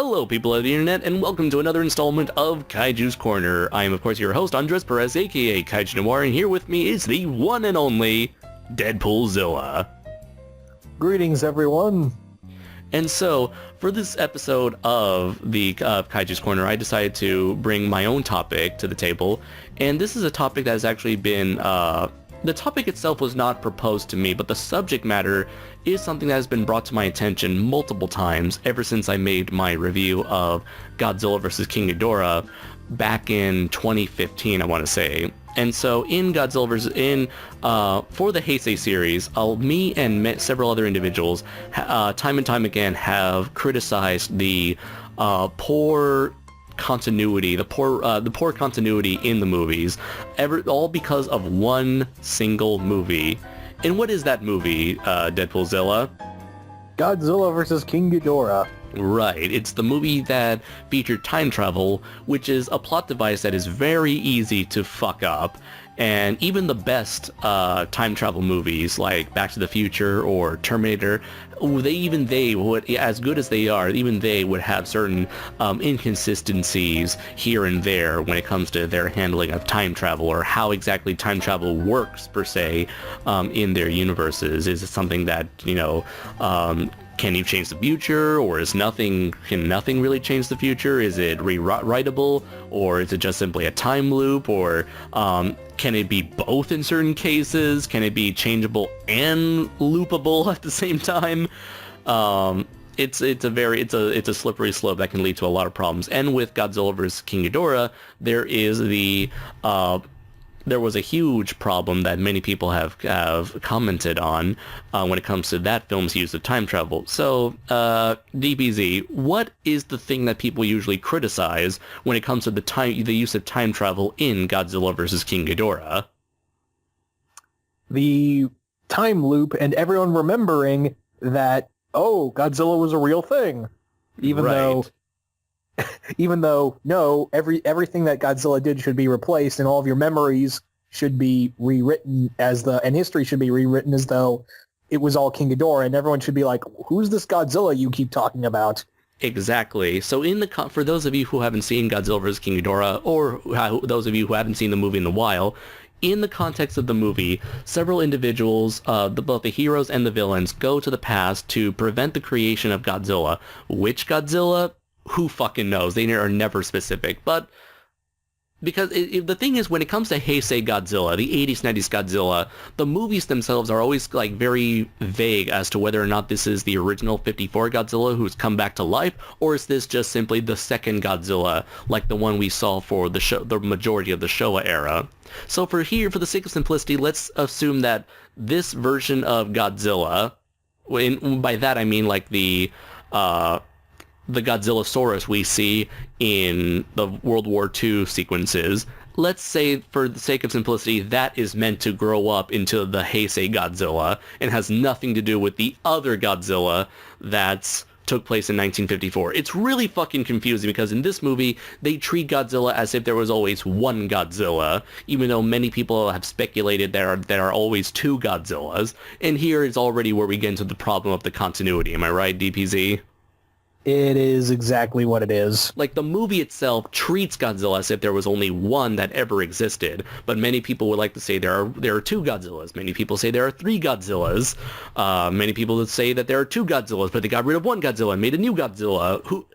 Hello, people of the internet, and welcome to another installment of Kaiju's Corner. I am, of course, your host, Andres Perez, aka Kaiju Noir, and here with me is the one and only Deadpoolzilla. Greetings, everyone. And so, for this episode of the Kaiju's Corner, I decided to bring my own topic to the table, and this is a topic that has actually been, the topic itself was not proposed to me, but the subject matter is something that has been brought to my attention multiple times ever since I made my review of Godzilla vs. King Ghidorah back in 2015, I want to say. And so in Godzilla vs. For the Heisei series, me and several other individuals time and time again have criticized the poor continuity, the poor continuity in the movies, all because of one single movie. And what is that movie, Deadpoolzilla? Godzilla vs. King Ghidorah. Right, it's the movie that featured time travel, which is a plot device that is very easy to fuck up. And even the best time travel movies like Back to the Future or Terminator, they would, as good as they are, even they would have certain inconsistencies here and there when it comes to their handling of time travel or how exactly time travel works per se in their universes. Is it something that, can you change the future, or can nothing really change the future? Is it rewritable, or is it just simply a time loop, or can it be both in certain cases? Can it be changeable and loopable at the same time? It's a slippery slope that can lead to a lot of problems. And with Godzilla vs. King Ghidorah, there was a huge problem that many people have commented on when it comes to that film's use of time travel. So, DBZ, what is the thing that people usually criticize when it comes to the use of time travel in Godzilla vs. King Ghidorah? The time loop and everyone remembering that, Godzilla was a real thing. Even though, no, everything that Godzilla did should be replaced, and all of your memories should be rewritten and history should be rewritten as though it was all King Ghidorah, and everyone should be like, who's this Godzilla you keep talking about? Exactly. So for those of you who haven't seen Godzilla vs. King Ghidorah, or those of you who haven't seen the movie in a while, in the context of the movie, several individuals, both the heroes and the villains, go to the past to prevent the creation of Godzilla. Which Godzilla? Who fucking knows? They are never specific. But because the thing is, when it comes to Heisei Godzilla, the 80s, 90s Godzilla, the movies themselves are always very vague as to whether or not this is the original 54 Godzilla who's come back to life, or is this just simply the second Godzilla, like the one we saw for the majority of the Showa era. So for the sake of simplicity, let's assume that this version of Godzilla, by that I mean the Godzillasaurus we see in the World War II sequences, let's say, for the sake of simplicity, that is meant to grow up into the Heisei Godzilla and has nothing to do with the other Godzilla that took place in 1954. It's really fucking confusing because in this movie, they treat Godzilla as if there was always one Godzilla, even though many people have speculated there are always two Godzillas. And here is already where we get into the problem of the continuity. Am I right, DPZ? It is exactly what it is. The movie itself treats Godzilla as if there was only one that ever existed, but many people would like to say there are two Godzillas. Many people say there are three Godzillas. Many people would say that there are two Godzillas, but they got rid of one Godzilla and made a new Godzilla.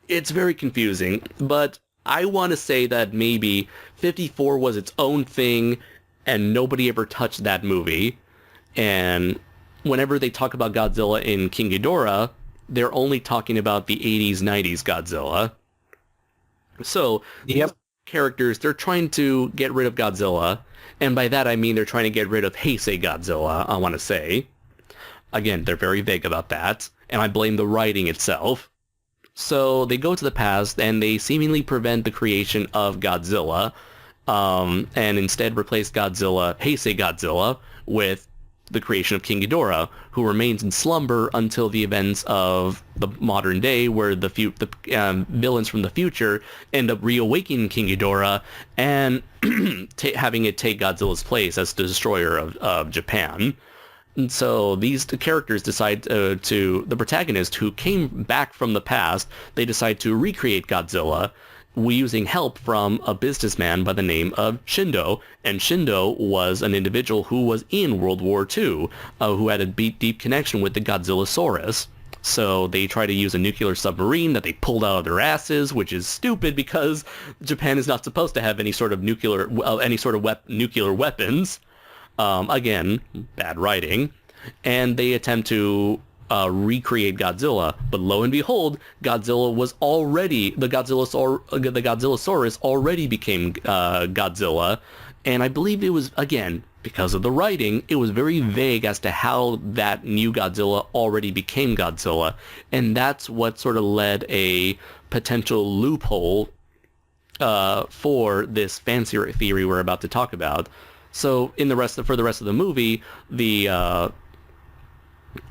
It's very confusing, but I want to say that maybe 54 was its own thing, and nobody ever touched that movie. And whenever they talk about Godzilla in King Ghidorah, they're only talking about the 80s, 90s Godzilla. So, these characters, they're trying to get rid of Godzilla, and by that I mean they're trying to get rid of Heisei Godzilla, I want to say. Again, they're very vague about that, and I blame the writing itself. So, they go to the past, and they seemingly prevent the creation of Godzilla, and instead replace Heisei Godzilla, with the creation of King Ghidorah, who remains in slumber until the events of the modern day, where the villains from the future end up reawakening King Ghidorah and having it take Godzilla's place as the destroyer of Japan. And so these characters decide the protagonist who came back from the past, they decide to recreate Godzilla using help from a businessman by the name of Shindo. And Shindo was an individual who was in World War II, who had a deep connection with the Godzillasaurus. So they try to use a nuclear submarine that they pulled out of their asses, which is stupid because Japan is not supposed to have any sort of nuclear weapons. Again, bad writing. And they attempt to recreate Godzilla, but lo and behold, the Godzillasaurus already became Godzilla, and I believe it was, again, because of the writing, it was very vague as to how that new Godzilla already became Godzilla, and that's what sort of led a potential loophole for this fancy theory we're about to talk about. So for the rest of the movie, the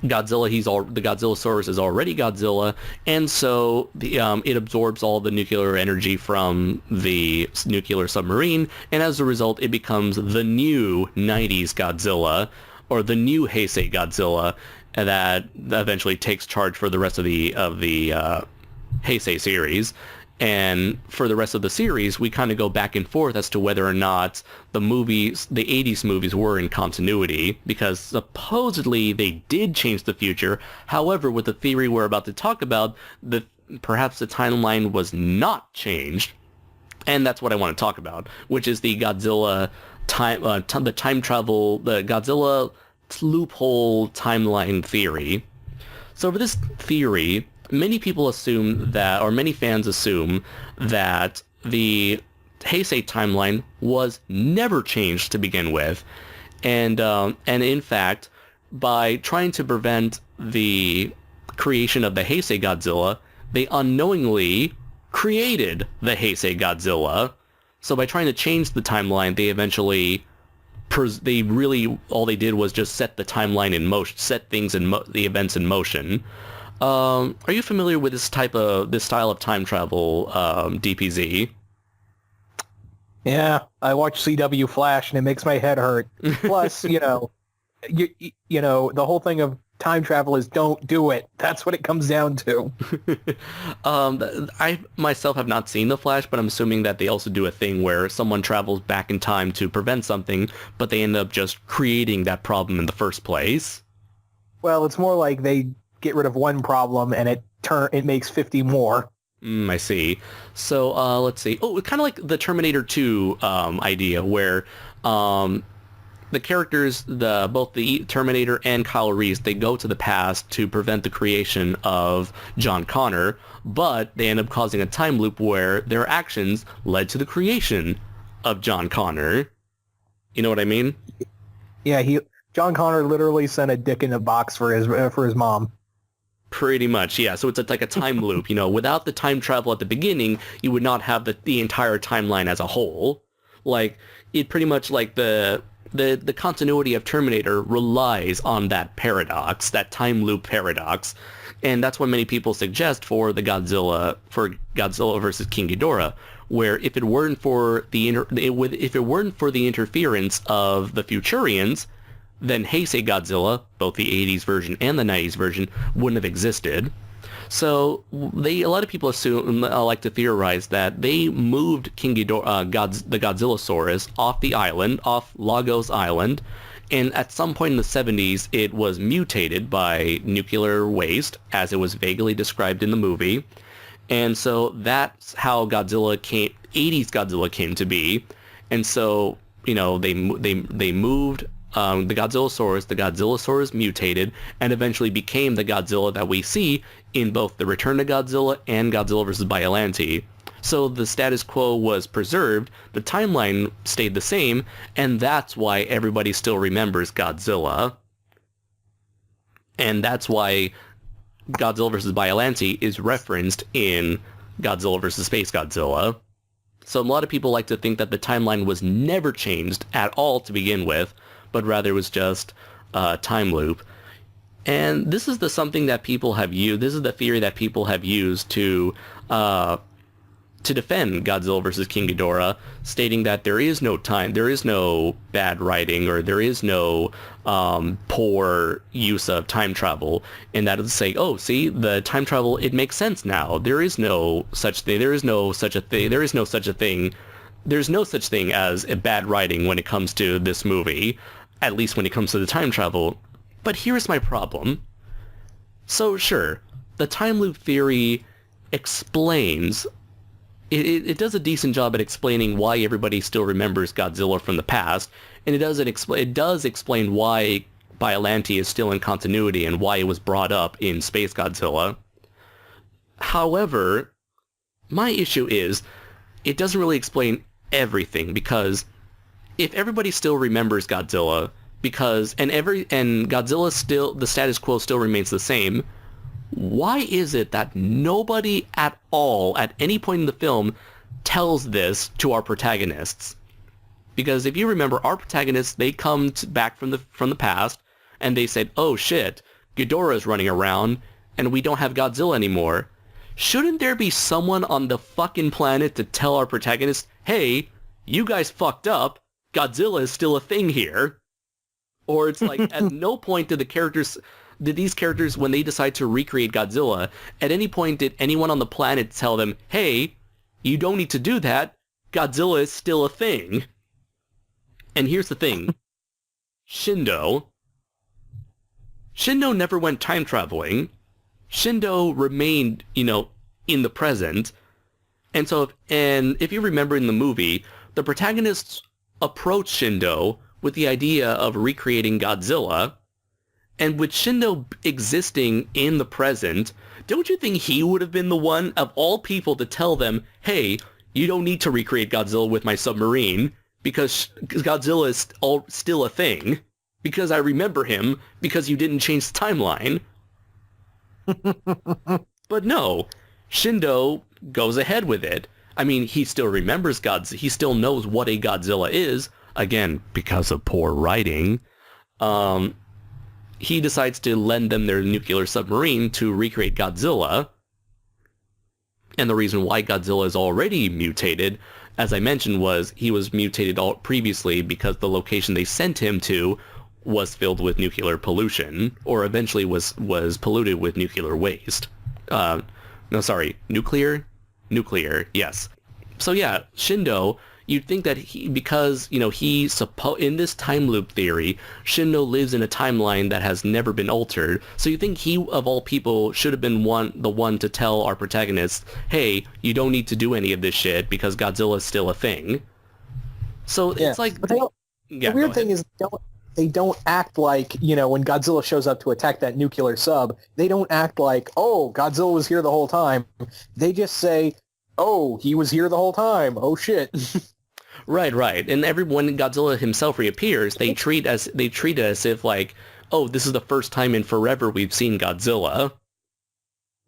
Godzillasaurus is already Godzilla, and so it absorbs all the nuclear energy from the nuclear submarine, and as a result, it becomes the new 90s Godzilla, or the new Heisei Godzilla, that eventually takes charge for the rest of the Heisei series. And for the rest of the series, we kind of go back and forth as to whether or not the 80s movies were in continuity, because supposedly they did change the future. However, with the theory we're about to talk about, perhaps the timeline was not changed. And that's what I want to talk about, which is the Godzilla the Godzilla loophole timeline theory. So for this theory, many fans assume that the Heisei timeline was never changed to begin with, and in fact, by trying to prevent the creation of the Heisei Godzilla, they unknowingly created the Heisei Godzilla. So by trying to change the timeline, all they did was just set the timeline in motion, set things the events in motion. Are you familiar with this style of time travel, DPZ? Yeah, I watch CW Flash and it makes my head hurt. Plus, the whole thing of time travel is don't do it. That's what it comes down to. I myself have not seen The Flash, but I'm assuming that they also do a thing where someone travels back in time to prevent something, but they end up just creating that problem in the first place. Well, it's more like they get rid of one problem and it makes 50 more. I see. So let's see. Oh, kind of like the Terminator 2 idea, where the characters, both the Terminator and Kyle Reese, they go to the past to prevent the creation of John Connor, but they end up causing a time loop where their actions led to the creation of John Connor. You know what I mean? Yeah, John Connor literally sent a dick in a box for his mom. Pretty much, yeah. So it's like a time loop. Without the time travel at the beginning, you would not have the entire timeline as a whole. Like, it pretty much, like, the continuity of Terminator relies on that paradox, that time loop paradox. And that's what many people suggest for Godzilla versus King Ghidorah, where if it weren't for the interference of the Futurians, then Heisei Godzilla, both the 80s version and the 90s version, wouldn't have existed. So a lot of people like to theorize that they moved King Ghidorah, the Godzillasaurus, off the island, off Lagos Island, and at some point in the 70s, it was mutated by nuclear waste, as it was vaguely described in the movie. And so that's how 80s Godzilla came to be. And so, they moved the Godzillasaurus mutated, and eventually became the Godzilla that we see in both The Return to Godzilla and Godzilla vs. Biollante. So the status quo was preserved, the timeline stayed the same, and that's why everybody still remembers Godzilla. And that's why Godzilla vs. Biollante is referenced in Godzilla vs. Space Godzilla. So a lot of people like to think that the timeline was never changed at all to begin with, but rather was just a time loop. And this is something that people have used. This is the theory that people have used to to defend Godzilla versus King Ghidorah, stating that there is no time, there is no bad writing, or there is no poor use of time travel, and that is say, oh, see, the time travel, it makes sense now. There is no such thing. There is no such a thing. There is no such a thing. There's no such thing as a bad writing when it comes to this movie, at least when it comes to the time travel. But here's my problem. So sure, the time loop theory explains, it does a decent job at explaining why everybody still remembers Godzilla from the past, and it does explain why Biollante is still in continuity and why it was brought up in Space Godzilla. However, my issue is, it doesn't really explain everything, because if everybody still remembers Godzilla, and Godzilla still, the status quo still remains the same, why is it that nobody at all at any point in the film tells this to our protagonists? Because if you remember, our protagonists, they come back from the past, and they said, oh shit, Ghidorah's running around and we don't have Godzilla anymore. Shouldn't there be someone on the fucking planet to tell our protagonists, hey, you guys fucked up, Godzilla is still a thing here? Or it's like, at no point did these characters, when they decide to recreate Godzilla, at any point did anyone on the planet tell them, hey, you don't need to do that, Godzilla is still a thing? And here's the thing. Shindo never went time traveling. Shindo remained, in the present. And so, if you remember in the movie, the protagonists approach Shindo with the idea of recreating Godzilla. And with Shindo existing in the present, don't you think he would have been the one of all people to tell them, hey, you don't need to recreate Godzilla with my submarine, because Godzilla is still a thing, because I remember him, because you didn't change the timeline. But no, Shindo goes ahead with it. I mean, he still remembers Godzilla. He still knows what a Godzilla is. Again, because of poor writing. He decides to lend them their nuclear submarine to recreate Godzilla. And the reason why Godzilla is already mutated, as I mentioned, was he was mutated previously because the location they sent him to was filled with nuclear pollution, or eventually was polluted with nuclear waste. Nuclear, yes. So yeah, Shindo, you'd think that because in this time loop theory, Shindo lives in a timeline that has never been altered, so you think he, of all people, should have been the one to tell our protagonists, hey, you don't need to do any of this shit because Godzilla is still a thing. So it's like... the weird thing is, they don't act like, when Godzilla shows up to attack that nuclear sub, they don't act like, oh, Godzilla was here the whole time. They just say, oh, he was here the whole time. Oh, shit. Right. And when Godzilla himself reappears, they treat it as if like, oh, this is the first time in forever we've seen Godzilla.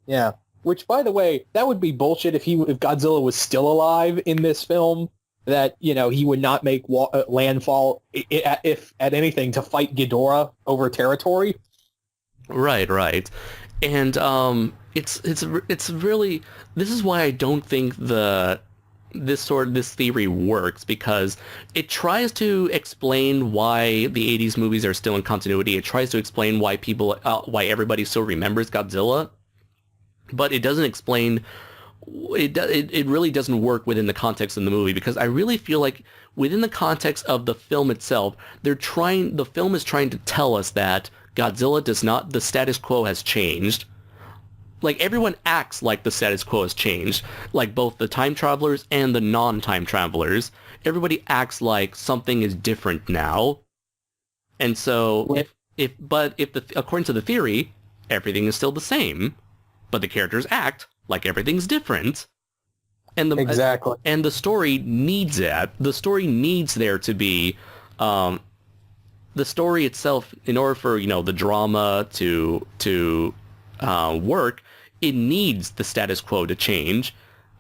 Yeah. Which, by the way, that would be bullshit if Godzilla was still alive in this film. That, he would not make landfall, if at anything, to fight Ghidorah over territory. Right. And it's really, this is why I don't think this theory works, because it tries to explain why the 80s movies are still in continuity. It tries to explain why why everybody still remembers Godzilla, but it doesn't explain. It really doesn't work within the context of the movie, because I really feel like within the context of the film itself, the film is trying to tell us that Godzilla the status quo has changed. Like, everyone acts like the status quo has changed, like both the time travelers and the non-time travelers. Everybody acts like something is different now. And so, according to the theory, everything is still the same, but the characters act like everything's different. And exactly. And the story needs that. The story needs there to be, the story itself, in order for, the drama to work, it needs the status quo to change.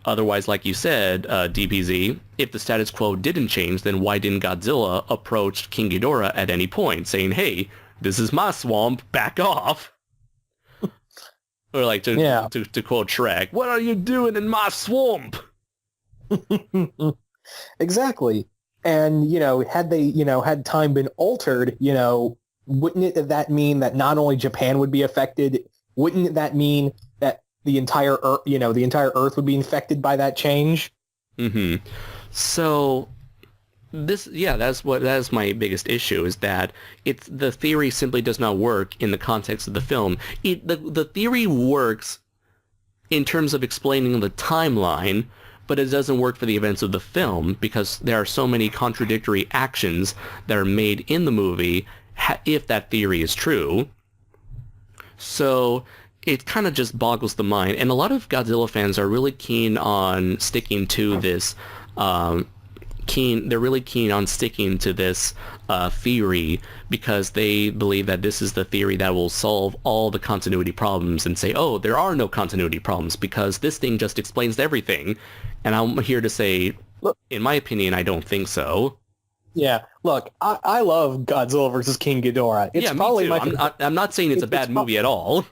Otherwise, like you said, DPZ, if the status quo didn't change, then why didn't Godzilla approach King Ghidorah at any point, saying, hey, this is my swamp, back off? Or like to quote Shrek, what are you doing in my swamp? Exactly. And, had they, had time been altered, wouldn't that mean that not only Japan would be affected, wouldn't that mean that the entire Earth, the entire Earth would be infected by that change? Hmm. So that's my biggest issue is that the theory simply does not work in the context of the film. The theory works in terms of explaining the timeline, but it doesn't work for the events of the film because there are so many contradictory actions that are made in the movie if that theory is true. So it kind of just boggles the mind. And a lot of Godzilla fans are really keen on sticking to this they're really keen on sticking to this theory because they believe that this is the theory that will solve all the continuity problems and say, oh, there are no continuity problems because this thing just explains everything. And I'm here to say, Look, in my opinion, I don't think so. yeah, look, I love Godzilla versus King Ghidorah. It's Yeah, me probably too. my I'm not saying it's a bad movie at all.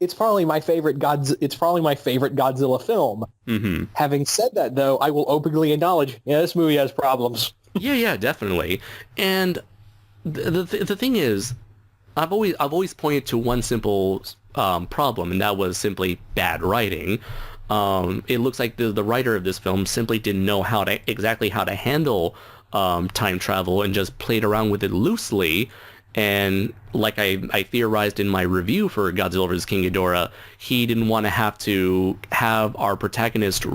it's probably my favorite it's probably my favorite Godzilla film. Hmm. Having said that, though, I will openly acknowledge, yeah, this movie has problems. Yeah, definitely. And the thing is, I've always pointed to one simple problem, and that was simply bad writing. It looks like the writer of this film simply didn't know exactly how to handle time travel and just played around with it loosely. And like I theorized in my review for Godzilla vs. King Ghidorah, he didn't want to have our protagonist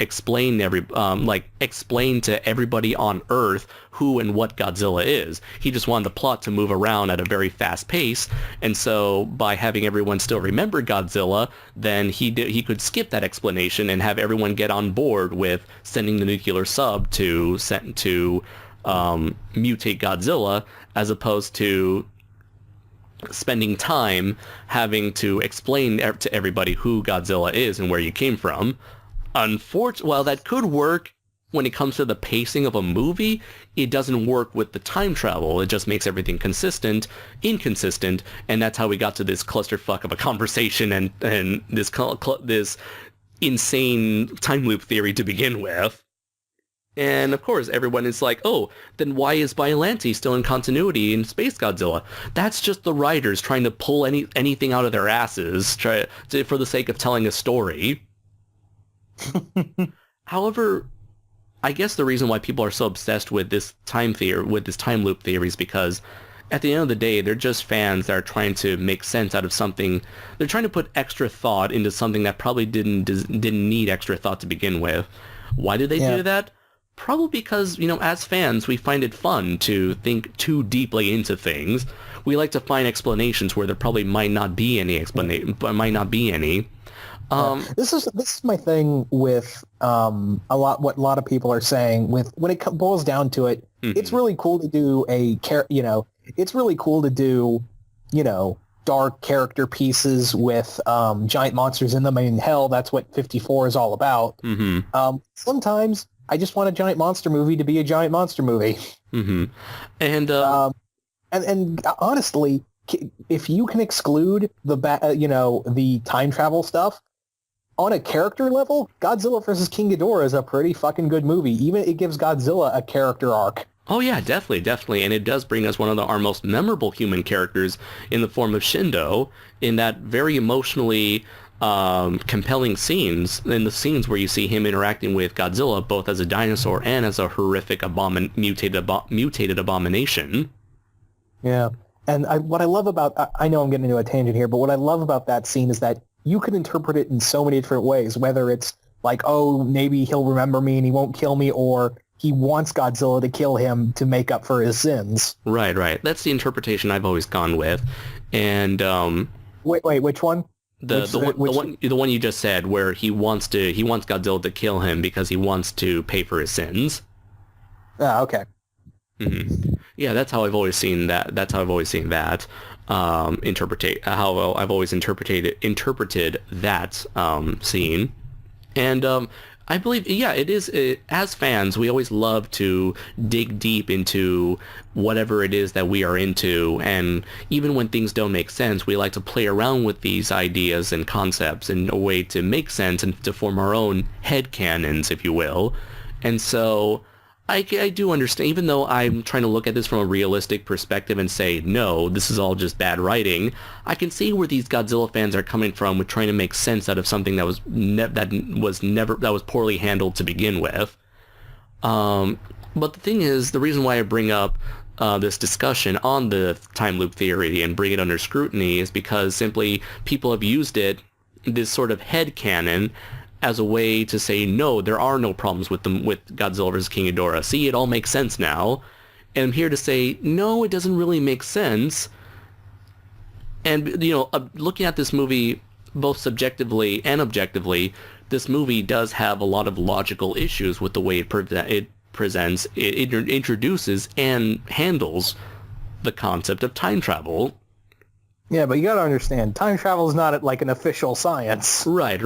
explain to everybody on Earth who and what Godzilla is. He just wanted the plot to move around at a very fast pace, and so by having everyone still remember Godzilla, then he could skip that explanation and have everyone get on board with sending the nuclear sub to mutate Godzilla, as opposed to spending time having to explain to everybody who Godzilla is and where you came from. While that could work when it comes to the pacing of a movie, it doesn't work with the time travel. It just makes everything inconsistent, and that's how we got to this clusterfuck of a conversation and this insane time loop theory to begin with. And of course, everyone is like, oh, then why is Biollante still in continuity in Space Godzilla? That's just the writers trying to pull anything out of their asses for the sake of telling a story. However, I guess the reason why people are so obsessed with this time loop theory is because at the end of the day, they're just fans that are trying to make sense out of something. They're trying to put extra thought into something that probably didn't need extra thought to begin with. Why do they do that? Probably because, as fans, we find it fun to think too deeply into things. We like to find explanations where there probably might not be any This is my thing with what a lot of people are saying. When it boils down to it, it's really cool to do it's really cool to do, dark character pieces with giant monsters in them. I mean, hell, that's what 54 is all about. Mm-hmm. Sometimes I just want a giant monster movie to be a giant monster movie. Mm-hmm. And honestly, if you can exclude the time travel stuff, on a character level, Godzilla vs. King Ghidorah is a pretty fucking good movie. Even it gives Godzilla a character arc. Oh yeah, definitely. And it does bring us one of our most memorable human characters in the form of Shindo in that very emotionally compelling scenes, in the scenes where you see him interacting with Godzilla both as a dinosaur and as a horrific mutated abomination. Yeah. And what I love about, I know I'm getting into a tangent here, but what I love about that scene is that you can interpret it in so many different ways, whether it's like, oh, maybe he'll remember me and he won't kill me, or he wants Godzilla to kill him to make up for his sins. Right. That's the interpretation I've always gone with. And wait, which one? The one you just said, where he wants Godzilla to kill him because he wants to pay for his sins. Ah, okay. Mm-hmm. Yeah, that's how I've always seen that. How I've always interpreted that scene. And I believe, yeah, it is. As fans, we always love to dig deep into whatever it is that we are into, and even when things don't make sense, we like to play around with these ideas and concepts in a way to make sense and to form our own head canons, if you will. And so I do understand, even though I'm trying to look at this from a realistic perspective and say, no, this is all just bad writing, I can see where these Godzilla fans are coming from with trying to make sense out of something that was poorly handled to begin with. But the thing is, the reason why I bring up this discussion on the time loop theory and bring it under scrutiny is because simply people have used it, this sort of headcanon, as a way to say, no, there are no problems with Godzilla vs. King Ghidorah. See, it all makes sense now. And I'm here to say, no, it doesn't really make sense. And, looking at this movie both subjectively and objectively, this movie does have a lot of logical issues with the way it presents, it introduces and handles the concept of time travel. Yeah, but you got to understand, time travel is not like an official science. Right.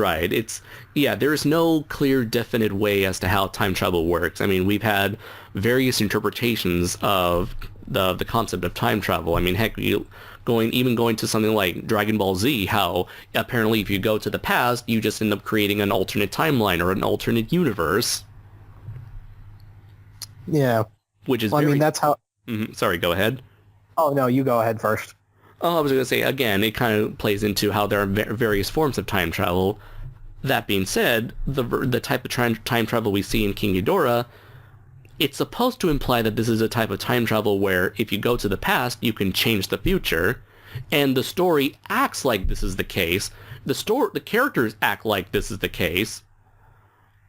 There's no clear, definite way as to how time travel works. I mean, we've had various interpretations of the concept of time travel. I mean, heck, going to something like Dragon Ball Z, how apparently if you go to the past, you just end up creating an alternate timeline or an alternate universe. Yeah. Which is that's how... Mm-hmm. Sorry, go ahead. Oh, no, you go ahead first. Oh, I was going to say, again, it kind of plays into how there are various forms of time travel. That being said, the type of time travel we see in King Ghidorah, it's supposed to imply that this is a type of time travel where if you go to the past, you can change the future. And the story acts like this is the case. The characters act like this is the case.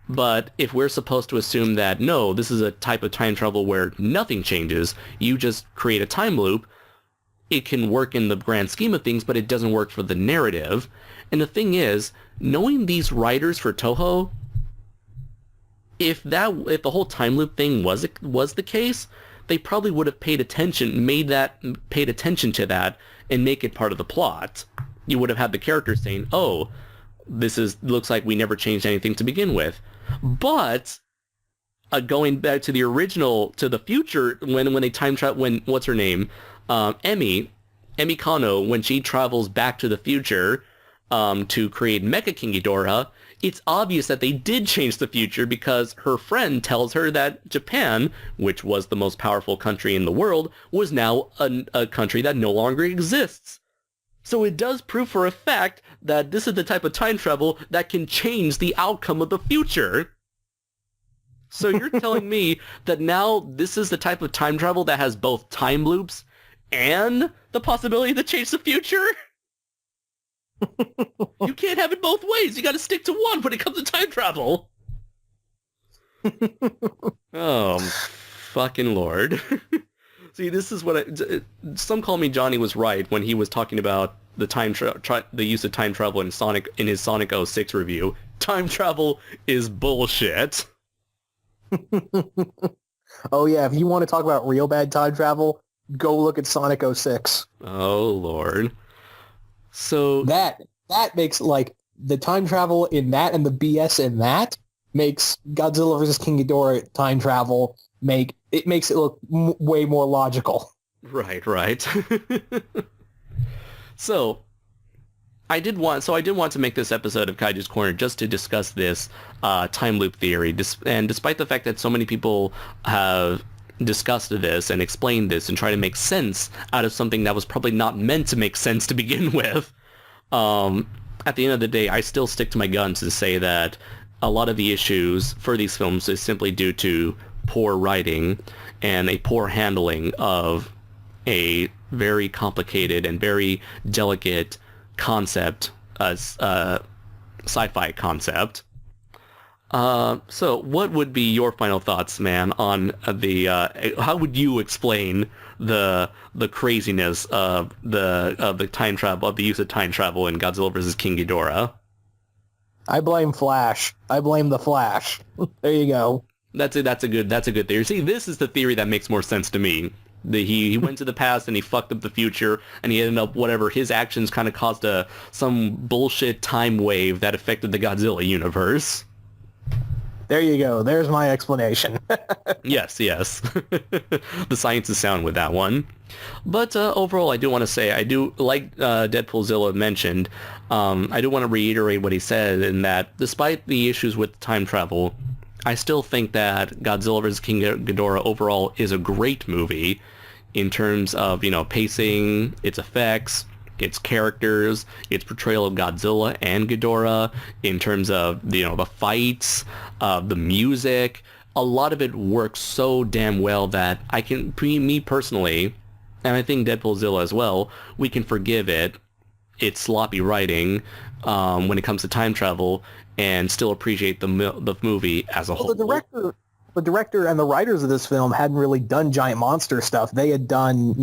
But if we're supposed to assume that, no, this is a type of time travel where nothing changes, you just create a time loop, it can work in the grand scheme of things, but it doesn't work for the narrative. And the thing is, knowing these writers for Toho, if the whole time loop thing was the case, they probably would have paid attention to that and make it part of the plot. You would have had the characters saying, "Oh, looks like we never changed anything to begin with." But going back to the original, to the future, when they time travel, when what's her name? Emi Kano, when she travels back to the future to create Mecha King Ghidorah, it's obvious that they did change the future because her friend tells her that Japan, which was the most powerful country in the world, was now a country that no longer exists. So it does prove for a fact that this is the type of time travel that can change the outcome of the future. So you're telling me that now this is the type of time travel that has both time loops and the possibility to change the future? You can't have it both ways. You got to stick to one when it comes to time travel. Oh, fucking Lord. See, this is what some call me Johnny was right when he was talking about the the use of time travel in his Sonic 06 review. Time travel is bullshit. Oh yeah, if you want to talk about real bad time travel, go look at Sonic 06. Oh Lord. So that makes like the time travel in that and the BS in that makes Godzilla vs. King Ghidorah time travel makes it look way more logical. Right. So I did want to make this episode of Kaiju's Corner just to discuss this time loop theory. And despite the fact that so many people have discussed this and explained this and try to make sense out of something that was probably not meant to make sense to begin with, at the end of the day, I still stick to my guns and say that a lot of the issues for these films is simply due to poor writing and a poor handling of a very complicated and very delicate concept, sci-fi concept. So what would be your final thoughts, man, on how would you explain the craziness of the time travel, of the use of time travel in Godzilla vs. King Ghidorah? I blame Flash. I blame the Flash. There you go. That's a good theory. See, this is the theory that makes more sense to me. He went to the past and he fucked up the future, and he ended up whatever his actions kind of caused some bullshit time wave that affected the Godzilla universe. There you go. There's my explanation. Yes, yes. The science is sound with that one. But overall, I do want to say, I do, like Deadpoolzilla mentioned, I do want to reiterate what he said in that despite the issues with time travel, I still think that Godzilla vs. King Ghidorah overall is a great movie in terms of, pacing, its effects, its characters, its portrayal of Godzilla and Ghidorah, in terms of, the fights, the music. A lot of it works so damn well that me personally, and I think Deadpoolzilla as well, we can forgive its sloppy writing when it comes to time travel and still appreciate the movie as a whole. The director and the writers of this film hadn't really done giant monster stuff. They had done,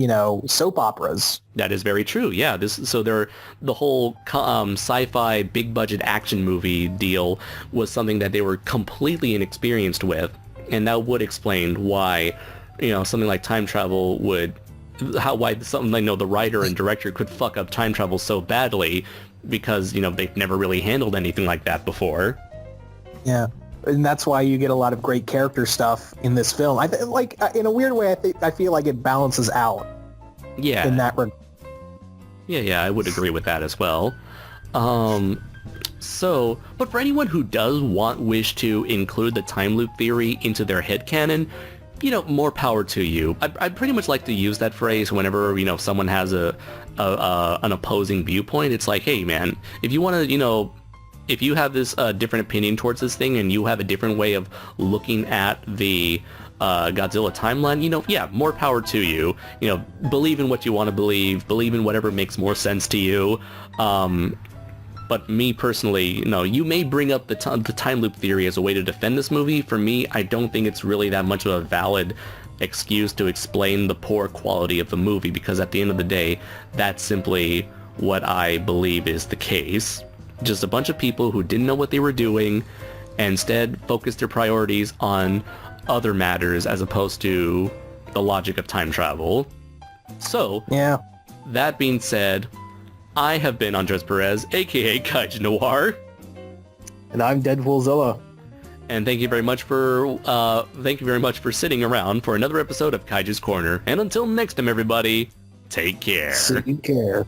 soap operas. That is very true. Yeah. The whole sci-fi big budget action movie deal was something that they were completely inexperienced with, and that would explain why, something like time travel why something like the writer and director could fuck up time travel so badly, because they've never really handled anything like that before. Yeah. And that's why you get a lot of great character stuff in this film. In a weird way, I feel like it balances out. Yeah. In that regard. Yeah, I would agree with that as well. But for anyone who does wish to include the time loop theory into their headcanon, more power to you. I pretty much like to use that phrase whenever, someone has an opposing viewpoint. It's like, hey man, if you want to, if you have this different opinion towards this thing and you have a different way of looking at the Godzilla timeline, yeah, more power to you. Believe in what you want to believe in whatever makes more sense to you. But me personally, you may bring up the time loop theory as a way to defend this movie. For me, I don't think it's really that much of a valid excuse to explain the poor quality of the movie, because at the end of the day, that's simply what I believe is the case. Just a bunch of people who didn't know what they were doing and instead focused their priorities on other matters as opposed to the logic of time travel. So, yeah. That being said, I have been Andres Perez, aka Kaiju Noir. And I'm Deadpoolzilla. And thank you very much for sitting around for another episode of Kaiju's Corner. And until next time, everybody, take care. Take care.